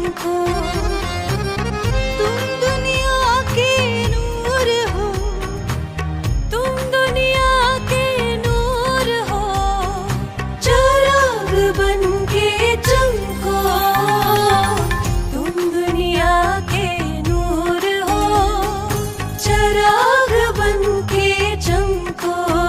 चमको। तुम दुनिया के नूर हो, तुम दुनिया के नूर हो, चिराग बन के चमको। तुम दुनिया के नूर हो, चिराग बन के चमको।